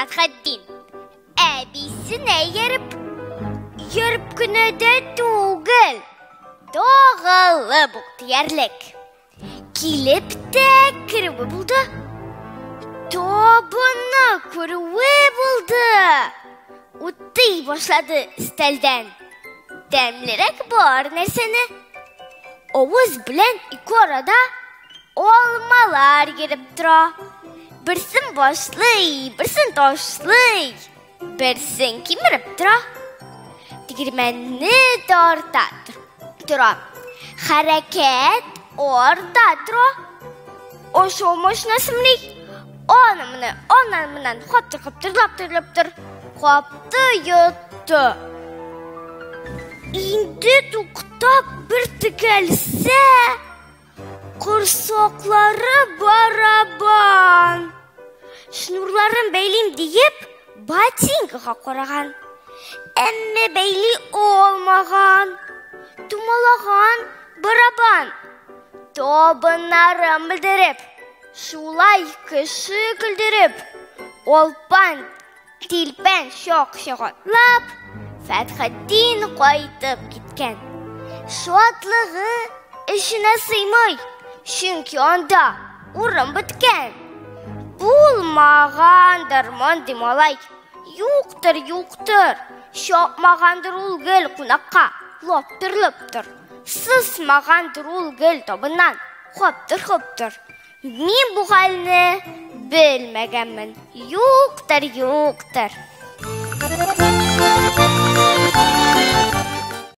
Fathaddin. Әбисіне еріп күнеді түгіл. Тоғылы бұқтиярлік. Келіп те кірігі бұлды. Тобыны көрігі бұлды. Ұттай башлады стәлден. Дәмлерек бар нәрсені. Оғыз білен икі арада олмалар керіп тұра. Бірсін башлый, бірсін ташлый, бірсін кеміріп тұра. Тегірменні тарта тұра. Харекет орта тұра. Ошо машинасы міней. Онан қаптыр, лаптыр. Қапты йотты. Инді тұқтап бір тікелсе, құрсоқлары барабан. Шнурларын бәйлейм дейіп, ботинкаға қораған. Әмме бәйлей олмаған. Тумалаған барабан. Тобынарын білдіріп, шулай кіші күлдіріп, олпан, тілпен шоқ-шоғатлап, Fathaddin қайтып кеткен. Шуатлығы ішіне сыймай, шүнкі онда ұрым біткен. Бұлмаған дарман демалай, юқтыр, шоқмағандыр ол гіл қунаққа, лоптыр. Сысмағандыр ол гіл тобынан, хоптыр. Мен бұл халіні білмегенмін, юқтыр.